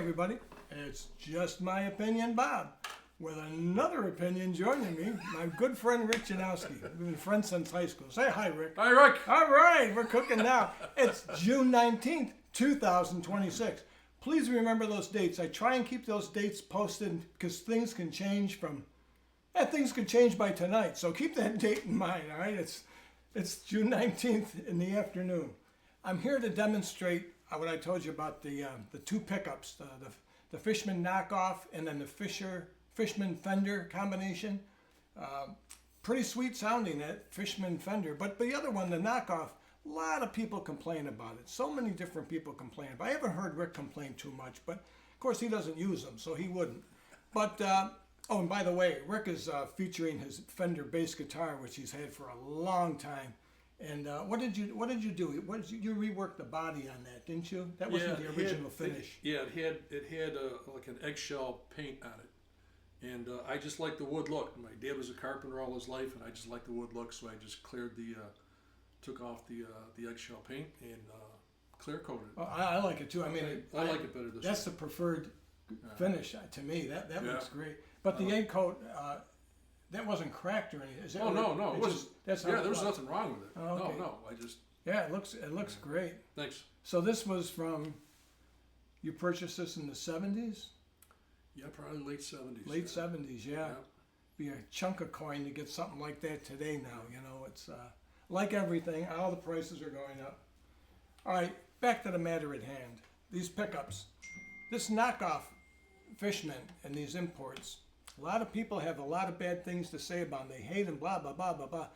everybody. It's just my opinion, Bob, with another opinion joining me, my good friend Rick Janowski. We've been friends since high school. Say hi, Rick. Hi, Rick. All right, we're cooking now. It's June 19th, 2026. Please remember those dates. I try and keep those dates posted because things can change things could change by tonight. So keep that date in mind, all right? It's June 19th in the afternoon. I'm here to demonstrate what I told you about the two pickups, the Fishman knockoff and then the Fishman Fender combination. Pretty sweet sounding, that Fishman Fender. But the other one, the knockoff, a lot of people complain about it. So many different people complain about it. I haven't heard Rick complain too much, but of course he doesn't use them, so he wouldn't. But, oh, and by the way, Rick is featuring his Fender bass guitar, which he's had for a long time. And what did you do? You reworked the body on that, didn't you? That wasn't the original finish. It had like an eggshell paint on it, and I just like the wood look. My dad was a carpenter all his life, and I just like the wood look, so I just took off the eggshell paint and clear coated. Oh, I like it too. I mean, I like it better this way. That's the preferred finish to me. That looks great. But the egg coat. That wasn't cracked or anything. Is that no, it wasn't. That's how there was nothing wrong with it. Oh, okay. No, I just. Yeah, it looks great. Thanks. So this was you purchased this in the 70s? Yeah, probably late 70s. Late 70s, yeah. Be a chunk of coin to get something like that today now, you know. It's like everything, all the prices are going up. All right, back to the matter at hand. These pickups. This knockoff Fishman and these imports. A lot of people have a lot of bad things to say about them. They hate them, blah, blah, blah, blah, blah.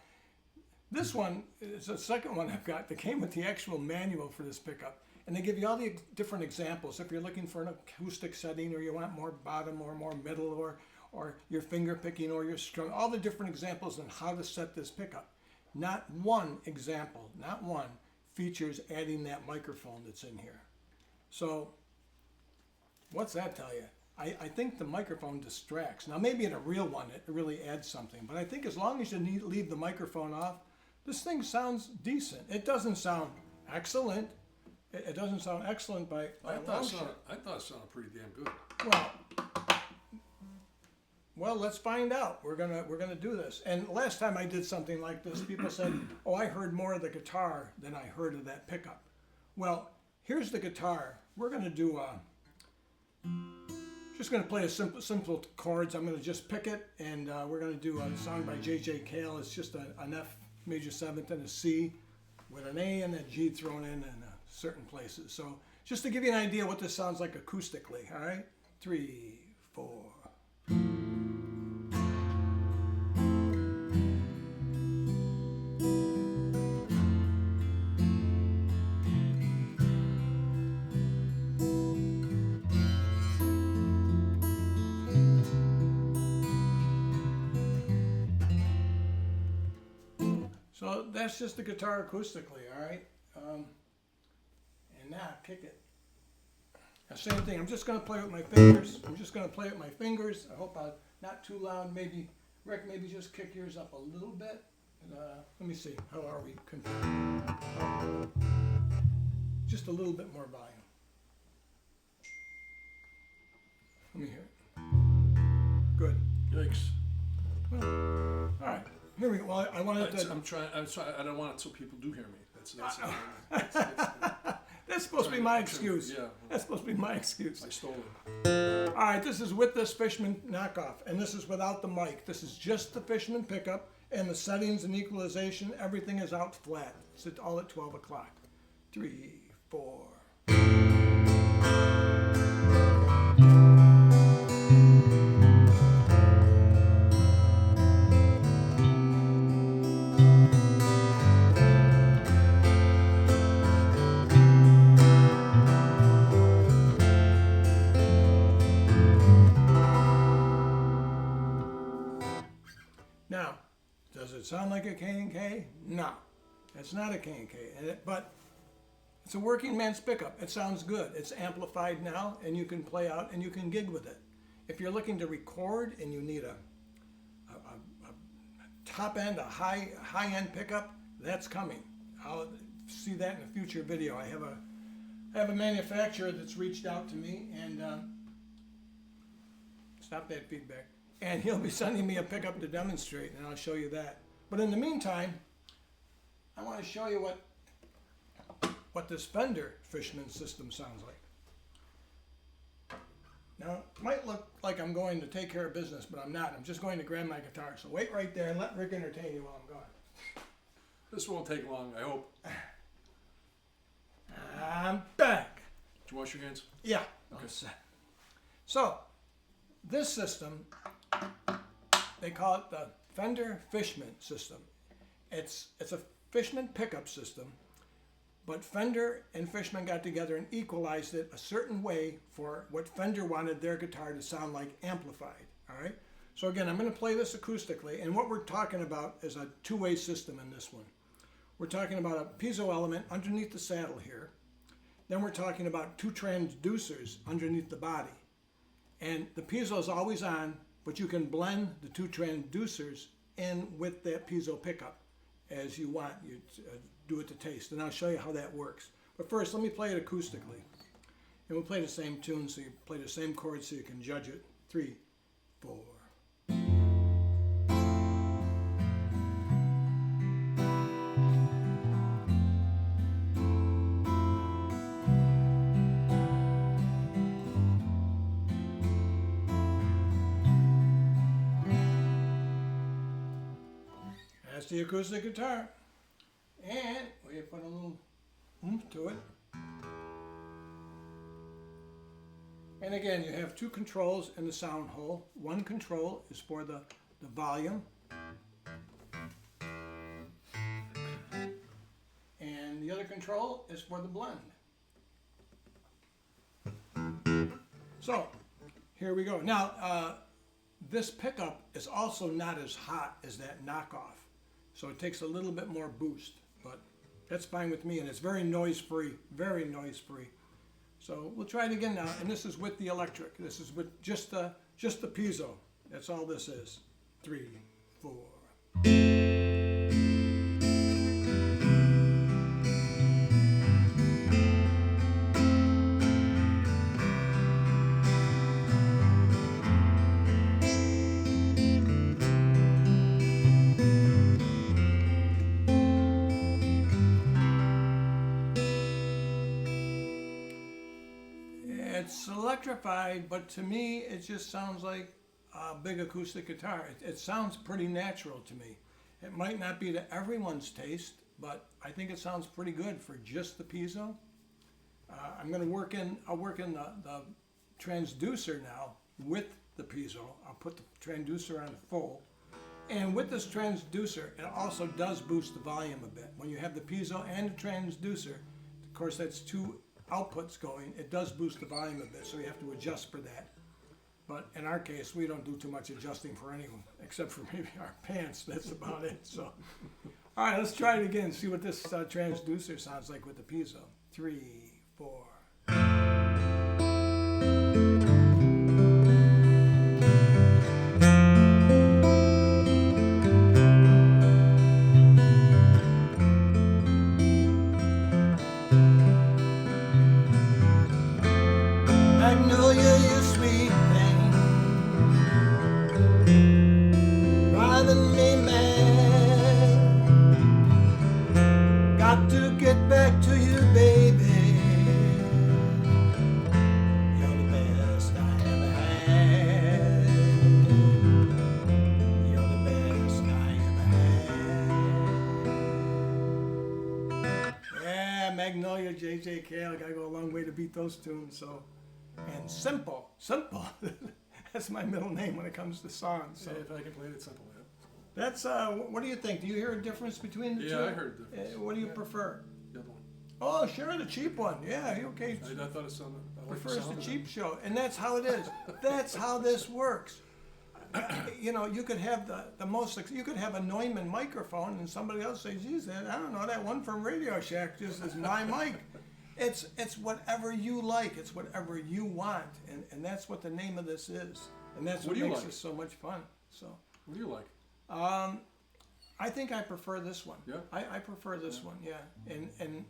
This one is the second one I've got that came with the actual manual for this pickup. And they give you all the different examples. If you're looking for an acoustic setting or you want more bottom or more middle or your finger picking or your strum, all the different examples on how to set this pickup. Not one example, not one, features adding that microphone that's in here. So what's that tell you? I think the microphone distracts. Now maybe in a real one it really adds something, but I think as long as you leave the microphone off, this thing sounds decent. It doesn't sound excellent. It doesn't sound excellent by I thought it sounded pretty damn good. Well, let's find out. We're gonna do this. And last time I did something like this, people said, "Oh, I heard more of the guitar than I heard of that pickup." Well, here's the guitar. We're gonna do just going to play a simple chords. I'm going to just pick it, and we're going to do a song by J.J. Cale. It's just an F major 7th and a C with an A and a G thrown in certain places. So just to give you an idea what this sounds like acoustically, all right? 3, 4. So that's just the guitar acoustically, all right? And now kick it. Now, same thing. I'm just going to play with my fingers. I hope I'm not too loud. Maybe, Rick, maybe just kick yours up a little bit. And, let me see. How are we configured? Just a little bit more volume. Let me hear it. Good. Yikes. Well, all right. Here we go. Well, I wanted to. I'm trying. I don't want it so people do hear me. That's supposed to be my excuse. Yeah. That's supposed to be my excuse. I stole it. All right, this is with this Fishman knockoff, and this is without the mic. This is just the Fishman pickup, and the settings and equalization, everything is out flat. It's all at 12 o'clock. 3, 4. Now, does it sound like a K&K? No, it's not a K&K, but it's a working man's pickup. It sounds good. It's amplified now, and you can play out and you can gig with it. If you're looking to record and you need a top end, a high end pickup, that's coming. I'll see that in a future video. I have I have a manufacturer that's reached out to me and stop that feedback. And he'll be sending me a pickup to demonstrate, and I'll show you that. But in the meantime, I want to show you what this Fender Fishman system sounds like. Now, it might look like I'm going to take care of business, but I'm not. I'm just going to grab my guitar. So wait right there and let Rick entertain you while I'm gone. This won't take long, I hope. I'm back. Did you wash your hands? Yeah. Okay. So, this system, they call it the Fender Fishman system. It's a Fishman pickup system, but Fender and Fishman got together and equalized it a certain way for what Fender wanted their guitar to sound like amplified. All right. So again, I'm going to play this acoustically, and what we're talking about is a two-way system in this one. We're talking about a piezo element underneath the saddle here. Then we're talking about two transducers underneath the body. And the piezo is always on, but you can blend the two transducers in with that piezo pickup as you want. You do it to taste, and I'll show you how that works. But first, let me play it acoustically. And we'll play the same tune, so you play the same chords so you can judge it. 3, 4. That's the acoustic guitar. And we put a little oomph to it. And again, you have two controls in the sound hole. One control is for the volume. And the other control is for the blend. So, here we go. Now, this pickup is also not as hot as that knockoff. So it takes a little bit more boost, but that's fine with me, and it's very noise-free, very noise-free. So we'll try it again now, and this is with the electric. This is with just the piezo. That's all this is. 3, 4. It's electrified, but to me, it just sounds like a big acoustic guitar. It sounds pretty natural to me. It might not be to everyone's taste, but I think it sounds pretty good for just the piezo. I'm going to I'll work in the transducer now with the piezo. I'll put the transducer on full. And with this transducer, it also does boost the volume a bit. When you have the piezo and the transducer, of course that's two outputs going, it does boost the volume a bit, so you have to adjust for that. But in our case, we don't do too much adjusting for anyone, except for maybe our pants. That's about it. So, all right, let's try it again. See what this transducer sounds like with the piezo. 3, 4. Magnolia, you sweet thing, driving me mad. Got to get back to you, baby. You're the best I ever had. You're the best I ever had. Yeah, Magnolia, JJK. I gotta go a long way to beat those tunes, so. And Simple. That's my middle name when it comes to songs. So. Yeah, if I can play it simple, yeah. That's, what do you think? Do you hear a difference between the two? Yeah, I heard the difference. What do you prefer? The other one. Oh, sure, the cheap one. Yeah, okay. I thought it sounded. I like Prefers sound the of cheap it. show. And that's how it is. That's how this works. You know, you could have the most, you could have a Neumann microphone and somebody else says, geez, I don't know, that one from Radio Shack just is my mic. It's whatever you like. It's whatever you want, and that's what the name of this is, and that's what do you makes like? this so much fun. So, What do you like? I think I prefer this one. Yeah? I prefer this one. Yeah, and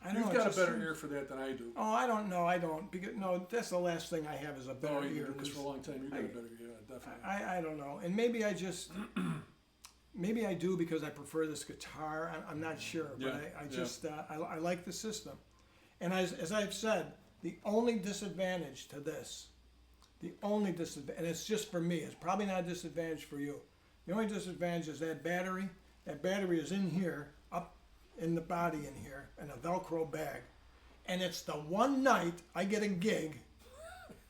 I don't You've know, got a it better just- ear for that than I do. Oh, I don't know. I don't. Because, no, that's the last thing I have is a better Oh, you've ear. been doing this for a long time. You got I- a better ear, definitely. I don't know. And maybe I just, maybe I do because I prefer this guitar. I'm not sure. But Yeah, I yeah. just, I like the system. And as I've said, the only disadvantage to this, the only disadvantage, and it's just for me, it's probably not a disadvantage for you. The only disadvantage is that battery. That battery is in here, up in the body in here, in a Velcro bag. And it's the one night I get a gig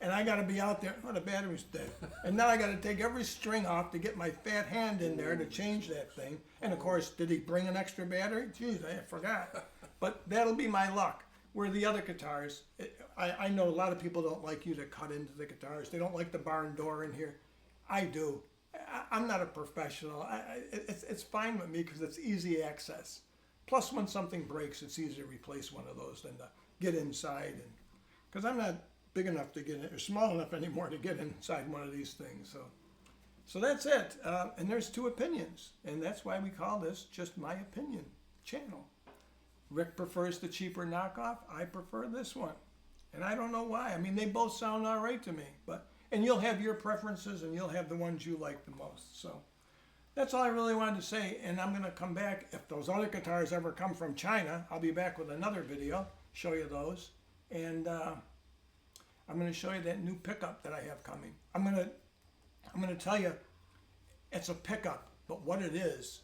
and I gotta be out there, oh, the battery's dead. And now I gotta take every string off to get my fat hand in there to change that thing. And of course, did he bring an extra battery? Jeez, I forgot. But that'll be my luck. Where the other guitars, I know a lot of people don't like you to cut into the guitars. They don't like the barn door in here. I do. I'm not a professional. It's fine with me because it's easy access. Plus, when something breaks, it's easier to replace one of those than to get inside. And because I'm not big enough to get in, or small enough anymore to get inside one of these things. So that's it. And there's two opinions, and that's why we call this Just My Opinion channel. Rick prefers the cheaper knockoff. I prefer this one, and I don't know why. I mean, they both sound all right to me, and you'll have your preferences, and you'll have the ones you like the most. So that's all I really wanted to say, and I'm going to come back. If those other guitars ever come from China, I'll be back with another video, show you those, and I'm going to show you that new pickup that I have coming. I'm going to tell you, it's a pickup, but what it is,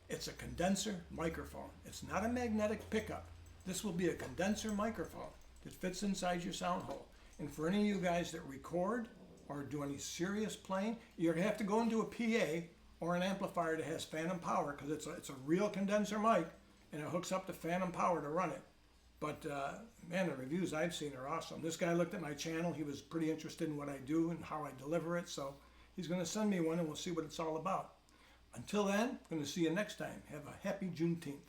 it's a condenser microphone. It's not a magnetic pickup. This will be a condenser microphone that fits inside your sound hole. And for any of you guys that record or do any serious playing, you're going to have to go into a PA or an amplifier that has phantom power, because it's a real condenser mic, and it hooks up to phantom power to run it. But man, the reviews I've seen are awesome. This guy looked at my channel. He was pretty interested in what I do and how I deliver it. So he's going to send me one, and we'll see what it's all about. Until then, I'm going to see you next time. Have a happy Juneteenth.